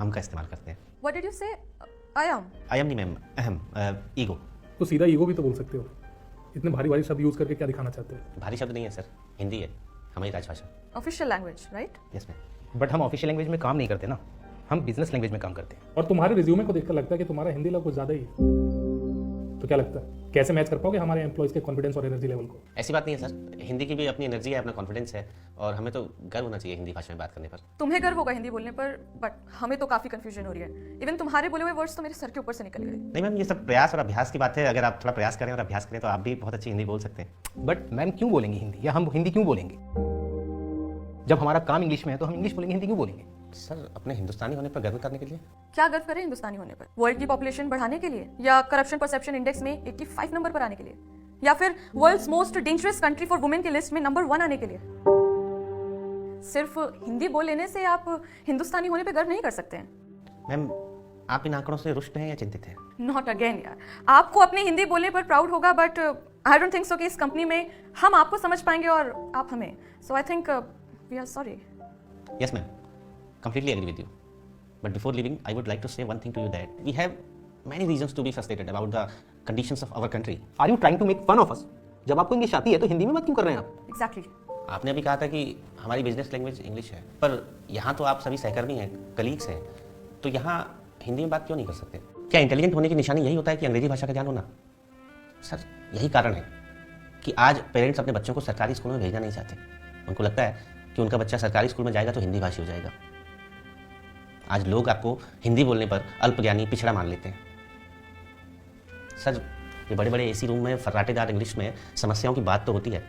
हम का इस्तेमाल करते हैं। What did you say? I am. I am नहीं मैम, अहम, ईगो। तो सीधा ईगो भी तो बोल सकते हो। इतने भारी भारी शब्द यूज़ करके क्या दिखाना चाहते हो? भारी शब्द नहीं है सर, हिंदी है हमारी राजभाषा। Official language, right? Yes ma'am. But हम ऑफिशियल लैंग्वेज में काम नहीं करते ना, हम बिजनेस लैंग्वेज में काम करते हैं। और तुम्हारे रिज्यूमे को देखकर लगता है कि तुम्हारा हिंदी लेवल कुछ ज़्यादा ही है। तो क्या लगता है कैसे मैच कर पाओगे हमारे एम्प्लॉयज़ के कॉन्फिडेंस और एनर्जी लेवल को? ऐसी बात नहीं है सर, हिंदी की भी अपनी एनर्जी है, अपना कॉन्फिडेंस है और हमें तो गर्व होना चाहिए हिंदी भाषा में बात करने पर। तुम्हें गर्व होगा हिंदी बोलने पर, बट हमें तो काफी कंफ्यूजन हो रही है। इवन तुम्हारे बोले हुए वर्ड्स तो मेरे सर के ऊपर से निकल गए। नहीं मैम, ये सब प्रयास और अभ्यास की बात है। अगर आप थोड़ा प्रयास करें और अभ्यास करें तो आप भी बहुत अच्छी हिंदी बोल सकते हैं। बट मैम क्यों बोलेंगे हिंदी, या हम हिंदी क्यों बोलेंगे? जब हमारा काम इंग्लिश में है तो हम इंग्लिश बोलेंगे, हिंदी क्यों बोलेंगे? सर अपने हिंदुस्तानी होने पर गर्व करने के लिए। क्या गर्व करें हिंदुस्तानी होने पर? वर्ल्ड की पॉपुलेशन बढ़ाने के लिए, या करप्शन परसेप्शन इंडेक्स में 85 नंबर पर आने के लिए, या फिर world's most dangerous country for women की लिस्ट में नंबर 1 आने के लिए? सिर्फ हिंदी बोल लेने से आप हिंदुस्तानी होने पर गर्व नहीं कर सकते हैं। मैम आप इन आंकड़ों से रुष्ट हैं या चिंतित हैं? नॉट अगेन यार, आपको अपनी हिंदी बोलने पर प्राउड होगा, but I don't think so कि इस कंपनी में हम आपको समझ पाएंगे और आप हमें। So I think we are sorry. Yes ma'am, completely agree with you. But before leaving, I would like to say one thing to you that we have many reasons to be frustrated about the conditions of our country. Are you trying to make fun of us? जब आपको English आती है तो हिंदी में बात क्यों कर रहे हैं आप? एग्जैक्टली। आपने अभी कहा था कि हमारी बिजनेस लैंग्वेज इंग्लिश है, पर यहाँ तो आप सभी सहकर्मी हैं, कलीग्स हैं, तो यहाँ हिंदी में बात क्यों नहीं कर सकते? क्या इंटेलिजेंट होने की निशानी यही होता है कि अंग्रेजी भाषा का ज्ञान होना? सर यही कारण है कि आज पेरेंट्स अपने बच्चों को सरकारी स्कूल में भेजना नहीं चाहते। उनको लगता है कि उनका बच्चा सरकारी स्कूल में जाएगा तो हिंदी भाषी हो जाएगा। आज लोग आपको हिंदी बोलने पर अल्पज्ञानी, पिछड़ा मान लेते हैं। सर ये बड़े बड़े एसी रूम में फर्राटेदार इंग्लिश में समस्याओं की बात तो होती है,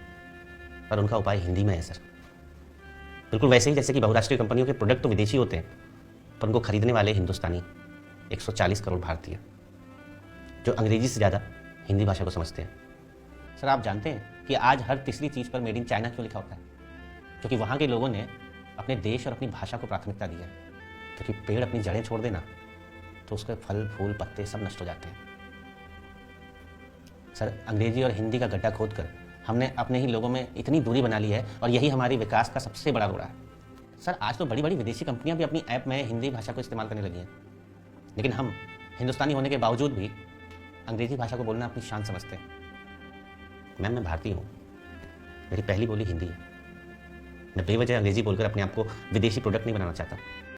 पर उनका उपाय हिंदी में है सर। बिल्कुल वैसे ही जैसे कि बहुराष्ट्रीय कंपनियों के प्रोडक्ट तो विदेशी होते हैं, पर उनको खरीदने वाले हिंदुस्तानी 140 करोड़ भारतीय, जो अंग्रेजी से ज़्यादा हिंदी भाषा को समझते हैं। सर आप जानते हैं कि आज हर तीसरी चीज़ पर मेड इन चाइना क्यों लिखा होता है? क्योंकि वहाँ के लोगों ने अपने देश और अपनी भाषा को प्राथमिकता दी है। क्योंकि पेड़ अपनी जड़ें छोड़ देना तो उसके फल, फूल, पत्ते सब नष्ट हो जाते हैं। सर अंग्रेजी और हिंदी का गड्ढा खोदकर हमने अपने ही लोगों में इतनी दूरी बना ली है और यही हमारी विकास का सबसे बड़ा रोड़ा है। सर आज तो बड़ी बड़ी विदेशी कंपनियां भी अपनी ऐप में हिंदी भाषा को इस्तेमाल करने लगी हैं, लेकिन हम हिंदुस्तानी होने के बावजूद भी अंग्रेजी भाषा को बोलना अपनी शान समझते हैं। मैम मैं भारतीय हूँ, मेरी पहली बोली हिंदी है। मैं बेवजह अंग्रेजी बोलकर अपने आप को विदेशी प्रोडक्ट नहीं बनाना चाहता।